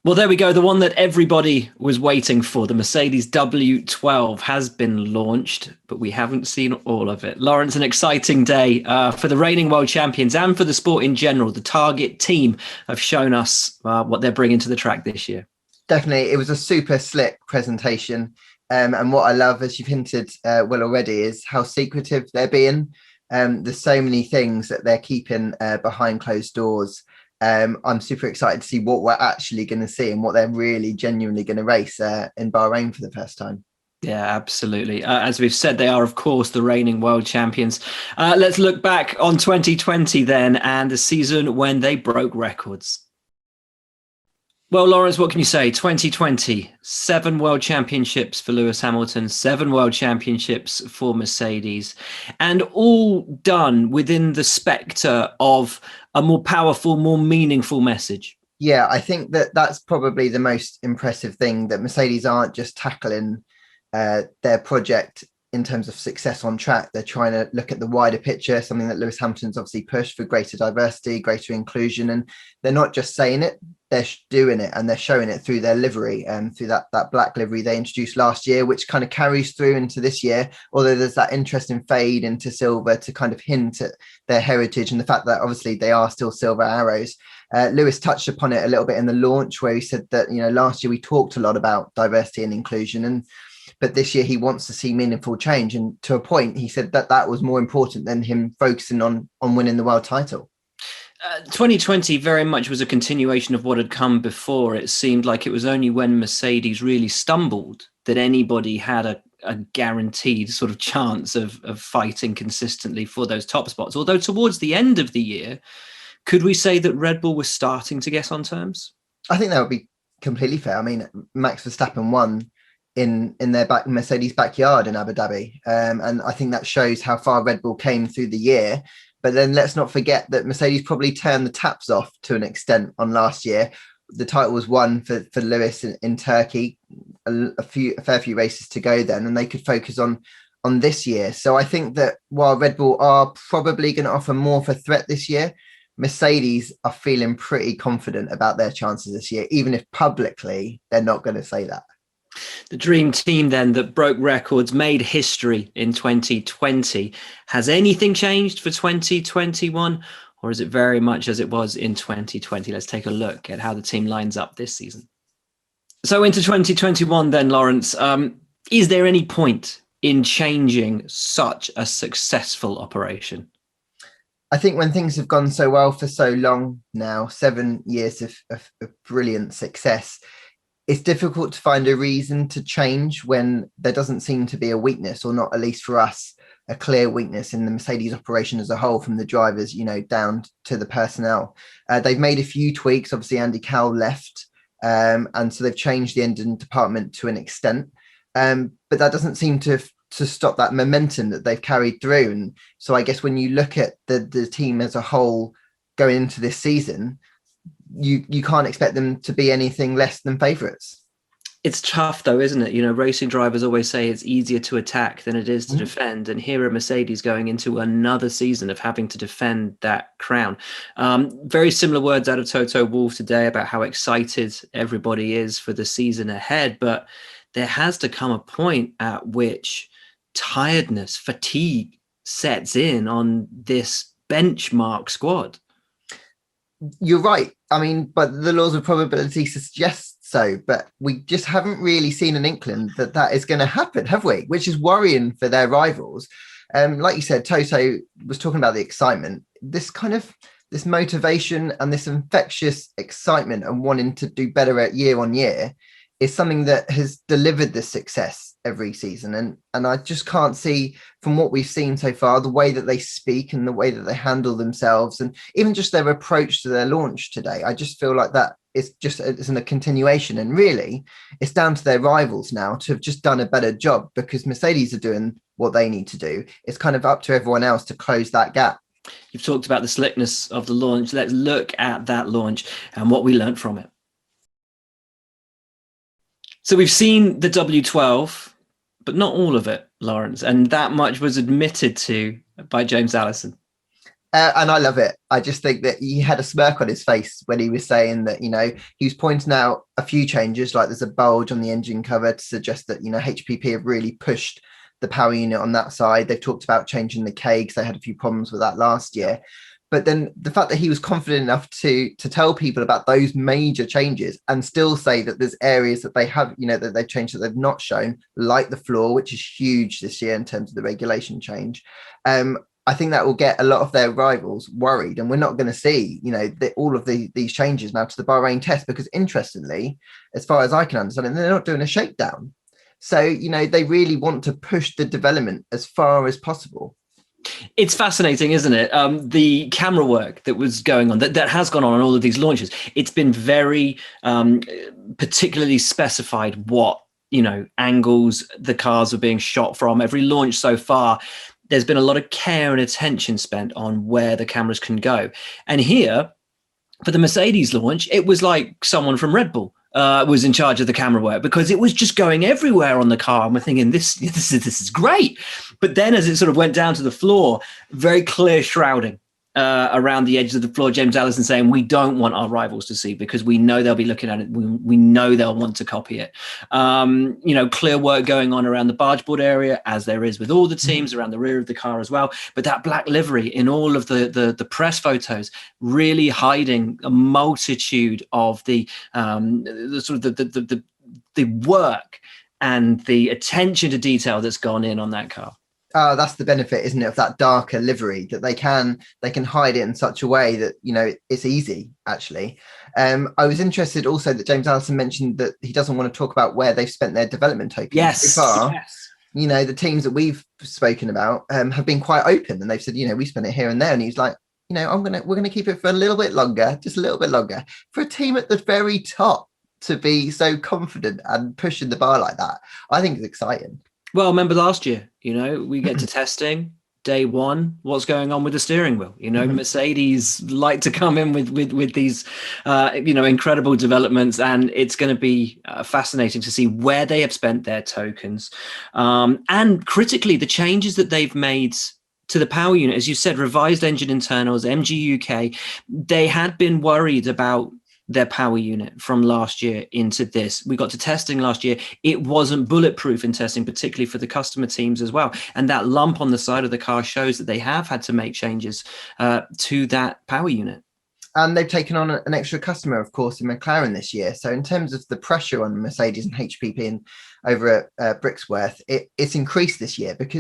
Well, there we go. The one that everybody was waiting for, the Mercedes W12, has been launched, but we haven't seen all of it. Lawrence, an exciting day for the reigning world champions and for the sport in general. The Target team have shown us what they're bringing to the track this year. Definitely. It was a super slick presentation. And what I love, as you've hinted well already, is how secretive they're being. There's so many things that they're keeping behind closed doors. I'm super excited to see what we're actually going to see and what they're really genuinely going to race in Bahrain for the first time. Yeah, absolutely. As we've said, they are, of course, the reigning world champions. Let's look back on 2020 then, and the season when they broke records. Well, Lawrence, what can you say? 2020, 7 world championships for Lewis Hamilton, 7 world championships for Mercedes, and all done within the spectre of a more powerful, more meaningful message. Yeah, I think that's probably the most impressive thing, that Mercedes aren't just tackling their project in terms of success on track. They're trying to look at the wider picture, something that Lewis Hamilton's obviously pushed for greater diversity, greater inclusion. And they're not just saying it, they're doing it, and they're showing it through their livery and through that black livery they introduced last year, which kind of carries through into this year. Although there's that interesting fade into silver to kind of hint at their heritage and the fact that obviously they are still silver arrows. Lewis touched upon it a little bit in the launch, where he said that, last year we talked a lot about diversity and inclusion, but this year he wants to see meaningful change. And to a point, he said that was more important than him focusing on winning the world title. 2020 very much was a continuation of what had come before. It seemed like it was only when Mercedes really stumbled that anybody had a guaranteed sort of chance of fighting consistently for those top spots. Although towards the end of the year, could we say that Red Bull was starting to get on terms? I think that would be completely fair. I mean, Max Verstappen won in their Mercedes backyard in Abu Dhabi. And I think that shows how far Red Bull came through the year. But then let's not forget that Mercedes probably turned the taps off to an extent on last year. The title was won for Lewis in Turkey, a fair few races to go then, and they could focus on this year. So I think that while Red Bull are probably going to offer more of a threat this year, Mercedes are feeling pretty confident about their chances this year, even if publicly they're not going to say that. The dream team then that broke records, made history in 2020. Has anything changed for 2021, or is it very much as it was in 2020? Let's take a look at how the team lines up this season. So into 2021 then, Lawrence, is there any point in changing such a successful operation? I think when things have gone so well for so long now, 7 years of brilliant success, it's difficult to find a reason to change when there doesn't seem to be a weakness, or not, at least for us, a clear weakness in the Mercedes operation as a whole, from the drivers, down to the personnel. They've made a few tweaks. Obviously, Andy Cowell left, and so they've changed the engine department to an extent. But that doesn't seem to stop that momentum that they've carried through. And so I guess when you look at the team as a whole going into this season, you can't expect them to be anything less than favourites. It's tough though, isn't it? Racing drivers always say it's easier to attack than it is to defend. And here are Mercedes going into another season of having to defend that crown. Very similar words out of Toto Wolff today about how excited everybody is for the season ahead. But there has to come a point at which tiredness, fatigue sets in on this benchmark squad. You're right. I mean, but the laws of probability suggest so, but we just haven't really seen an inkling that is going to happen, have we? Which is worrying for their rivals. Like you said, Toto was talking about the excitement, this motivation and this infectious excitement and wanting to do better at year on year is something that has delivered this success every season. And I just can't see, from what we've seen so far, the way that they speak and the way that they handle themselves, and even just their approach to their launch today. I just feel like that it's in a continuation. And really, it's down to their rivals now to have just done a better job, because Mercedes are doing what they need to do. It's kind of up to everyone else to close that gap. You've talked about the slickness of the launch. Let's look at that launch and what we learned from it. So we've seen the W12, but not all of it, Lawrence, and that much was admitted to by James Allison. And I love it. I just think that he had a smirk on his face when he was saying that, he was pointing out a few changes, like there's a bulge on the engine cover to suggest that, HPP have really pushed the power unit on that side. They've talked about changing the K because they had a few problems with that last year. But then the fact that he was confident enough to tell people about those major changes and still say that there's areas that they have, that they've changed that they've not shown, like the floor, which is huge this year in terms of the regulation change. I think that will get a lot of their rivals worried, and we're not going to see, all of these changes now to the Bahrain test, because interestingly, as far as I can understand, they're not doing a shakedown. So, they really want to push the development as far as possible. It's fascinating, isn't it? The camera work that was going on, that has gone on all of these launches, it's been very particularly specified what, angles the cars are being shot from. Every launch so far, there's been a lot of care and attention spent on where the cameras can go. And here, for the Mercedes launch, it was like someone from Red Bull was in charge of the camera work, because it was just going everywhere on the car. And we're thinking, this is great. But then as it sort of went down to the floor, very clear shrouding around the edges of the floor. James Allison saying, we don't want our rivals to see, because we know they'll be looking at it. We know they'll want to copy it. Clear work going on around the barge board area, as there is with all the teams, around the rear of the car as well. But that black livery in all of the press photos, really hiding a multitude of the work and the attention to detail that's gone in on that car. Oh, that's the benefit, isn't it, of that darker livery, that they can hide it in such a way that, it's easy, actually. I was interested also that James Allison mentioned that he doesn't want to talk about where they've spent their development tokens. Yes. So far, the teams that we've spoken about have been quite open, and they've said, we spent it here and there. And he's like, we're going to keep it for a little bit longer, just a little bit longer. For a team at the very top to be so confident and pushing the bar like that, I think it's exciting. Well, remember last year, we get to testing day one. What's going on with the steering wheel? Mercedes like to come in with these, incredible developments, and it's going to be fascinating to see where they have spent their tokens, and critically the changes that they've made to the power unit. As you said, revised engine internals, MG UK. They had been worried about their power unit from last year into this. We got to testing last year. It wasn't bulletproof in testing, particularly for the customer teams as well. And that lump on the side of the car shows that they have had to make changes to that power unit. And they've taken on an extra customer, of course, in McLaren this year. So in terms of the pressure on Mercedes and HPP and over at Brixworth, it's increased this year, but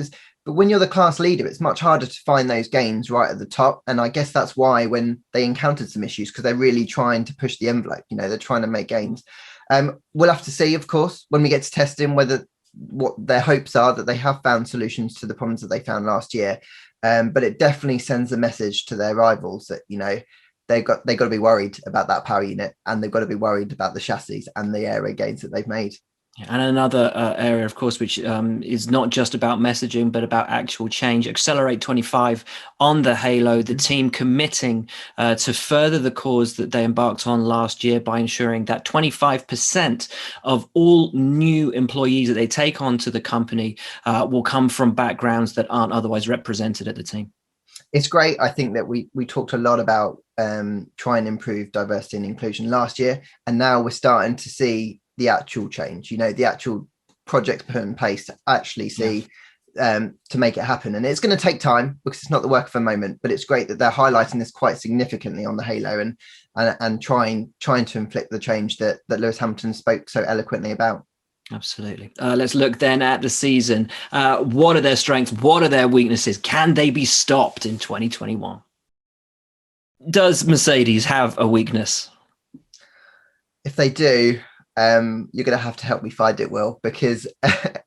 when you're the class leader, it's much harder to find those gains right at the top. And I guess that's why when they encountered some issues, because they're really trying to push the envelope, they're trying to make gains. We'll have to see, of course, when we get to testing, what their hopes are that they have found solutions to the problems that they found last year. But it definitely sends a message to their rivals that, they've got to be worried about that power unit, and they've got to be worried about the chassis and the aero gains that they've made. And another area, of course, which is not just about messaging, but about actual change. Accelerate 25 on the Halo, the team committing to further the cause that they embarked on last year by ensuring that 25% of all new employees that they take on to the company will come from backgrounds that aren't otherwise represented at the team. It's great. I think that we talked a lot about trying to improve diversity and inclusion last year, and now we're starting to see the actual change, the actual projects put in place to actually see to make it happen. And it's going to take time, because it's not the work of a moment, but it's great that they're highlighting this quite significantly on the Halo and trying to inflict the change that Lewis Hamilton spoke so eloquently about. Absolutely. Let's look then at the season. What are their strengths? What are their weaknesses? Can they be stopped in 2021? Does Mercedes have a weakness? If they do, you're going to have to help me find it, Will, because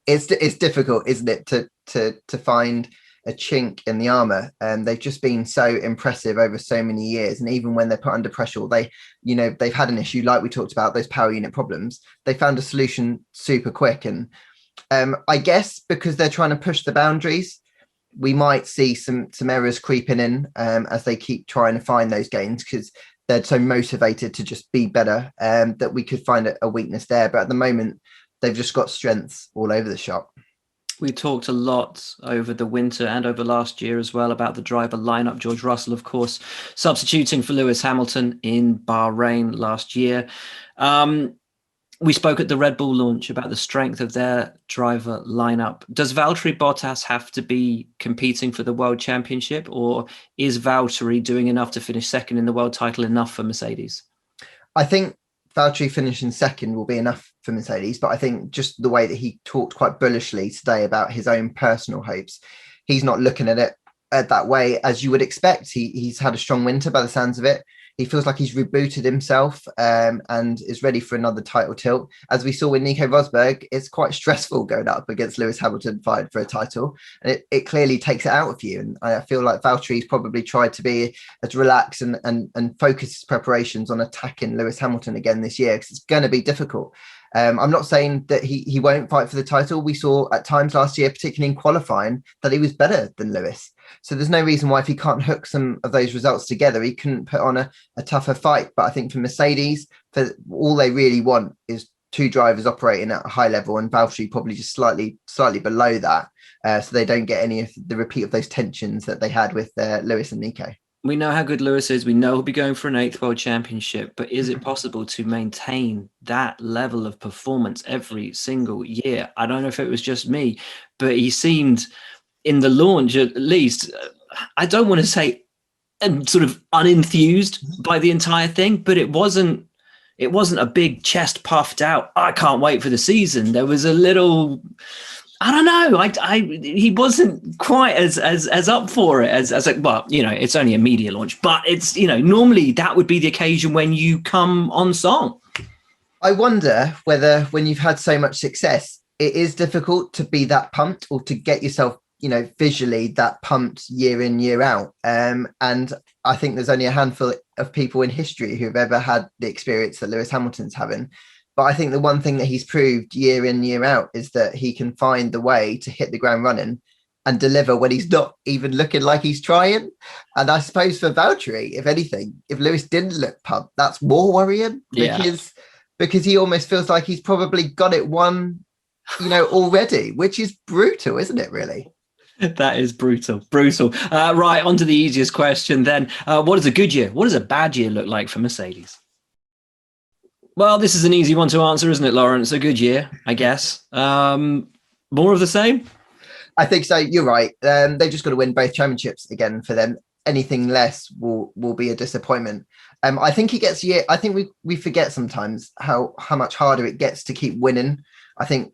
it's difficult, isn't it, to find a chink in the armor. And they've just been so impressive over so many years. And even when they're put under pressure, they've had an issue, like we talked about, those power unit problems. They found a solution super quick. And I guess because they're trying to push the boundaries, we might see some errors creeping in as they keep trying to find those gains, because they're so motivated to just be better that we could find a weakness there. But at the moment, they've just got strengths all over the shop. We talked a lot over the winter and over last year as well about the driver lineup. George Russell, of course, substituting for Lewis Hamilton in Bahrain last year. We spoke at the Red Bull launch about the strength of their driver lineup. Does Valtteri Bottas have to be competing for the World Championship, or is Valtteri doing enough to finish second in the world title enough for Mercedes? I think Valtteri finishing second will be enough for Mercedes, but I think just the way that he talked quite bullishly today about his own personal hopes, he's not looking at it that way as you would expect. He's had a strong winter by the sounds of it. He feels like he's rebooted himself and is ready for another title tilt. As we saw with Nico Rosberg, it's quite stressful going up against Lewis Hamilton fighting for a title. And it clearly takes it out of you. And I feel like Valtteri's probably tried to be as relaxed and focus his preparations on attacking Lewis Hamilton again this year, because it's going to be difficult. I'm not saying that he won't fight for the title. We saw at times last year, particularly in qualifying, that he was better than Lewis. So there's no reason why, if he can't hook some of those results together, he couldn't put on a tougher fight. But I think for Mercedes, for all they really want is two drivers operating at a high level, and Valtteri probably just slightly below that, so they don't get any of the repeat of those tensions that they had with Lewis and Nico. We know how good Lewis is. We know he'll be going for an 8th world championship, but is it possible to maintain that level of performance every single year? I don't know if it was just me, but he seemed, in the launch at least, I don't want to say sort of unenthused by the entire thing, but it wasn't a big chest puffed out, I can't wait for the season. There was a little, I don't know. He wasn't quite as up for it as well, it's only a media launch, but it's, normally that would be the occasion when you come on song. I wonder whether, when you've had so much success, it is difficult to be that pumped, or to get yourself, visually that pumped year in, year out. And I think there's only a handful of people in history who've ever had the experience that Lewis Hamilton's having. But I think the one thing that he's proved year in, year out is that he can find the way to hit the ground running and deliver when he's not even looking like he's trying. And I suppose for Valtteri, if anything, if Lewis didn't look pumped, that's more worrying, because he almost feels like he's probably got it won, already, which is brutal, isn't it, really? That is brutal. Right, on to the easiest question then. What is a good year? What does a bad year look like for Mercedes? Well, this is an easy one to answer, isn't it, Lawrence? A good year, I guess. More of the same? I think so. You're right. They've just got to win both championships again for them. Anything less will be a disappointment. I think I think we forget sometimes how much harder it gets to keep winning. I think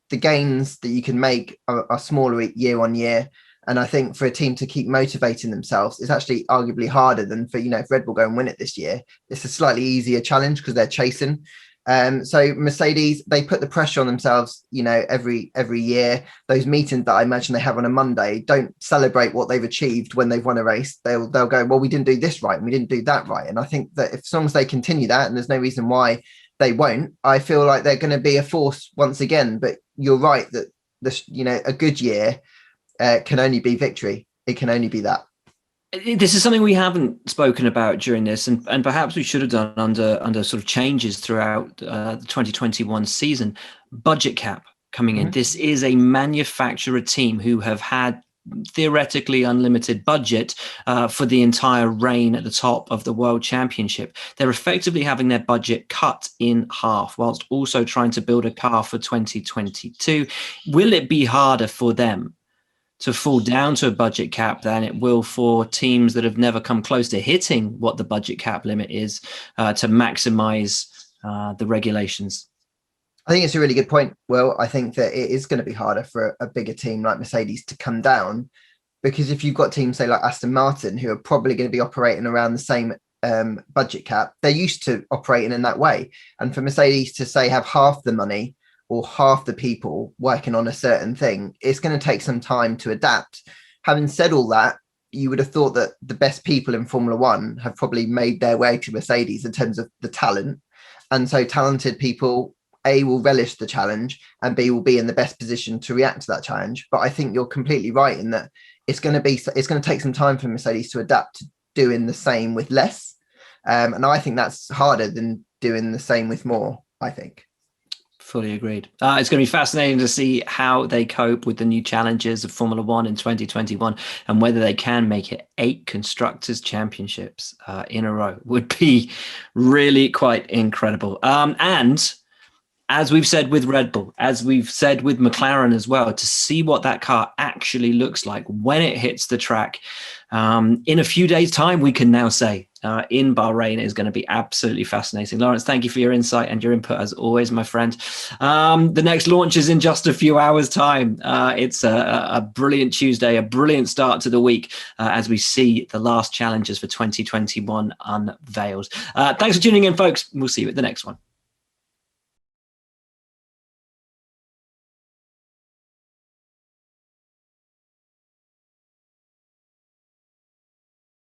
the gains that you can make are smaller year on year. And I think for a team to keep motivating themselves, it's actually arguably harder than for, if Red Bull go and win it this year. It's a slightly easier challenge because they're chasing. So Mercedes, they put the pressure on themselves, every year. Those meetings that I imagine they have on a Monday don't celebrate what they've achieved when they've won a race. They'll go, well, we didn't do this right and we didn't do that right. And I think that as long as they continue that, and there's no reason why they won't, I feel like they're going to be a force once again. But you're right that a good year can only be victory. It can only be that. This is something we haven't spoken about during this, and perhaps we should have done under sort of changes throughout the 2021 season. Budget cap coming in. This is a manufacturer team who have had theoretically unlimited budget for the entire reign at the top of the World Championship. They're effectively having their budget cut in half whilst also trying to build a car for 2022. Will it be harder for them to fall down to a budget cap than it will for teams that have never come close to hitting what the budget cap limit is to maximize the regulations? I think it's a really good point. Well, I think that it is going to be harder for a bigger team like Mercedes to come down, because if you've got teams, say, like Aston Martin, who are probably going to be operating around the same budget cap, they're used to operating in that way. And for Mercedes to, say, have half the money or half the people working on a certain thing, it's going to take some time to adapt. Having said all that, you would have thought that the best people in Formula One have probably made their way to Mercedes in terms of the talent. And so talented people, A, will relish the challenge, and B, will be in the best position to react to that challenge. But I think you're completely right in that it's going to take some time for Mercedes to adapt to doing the same with less. And I think that's harder than doing the same with more, I think. Fully agreed. It's going to be fascinating to see how they cope with the new challenges of Formula One in 2021 and whether they can make it 8 Constructors' Championships in a row. Would be really quite incredible. And as we've said with Red Bull, as we've said with McLaren as well, to see what that car actually looks like when it hits the track in a few days' time, we can now say in Bahrain is going to be absolutely fascinating. Lawrence, thank you for your insight and your input as always, my friend. The next launch is in just a few hours' time. It's a brilliant Tuesday, a brilliant start to the week as we see the last challenges for 2021 unveiled. Thanks for tuning in, folks. We'll see you at the next one.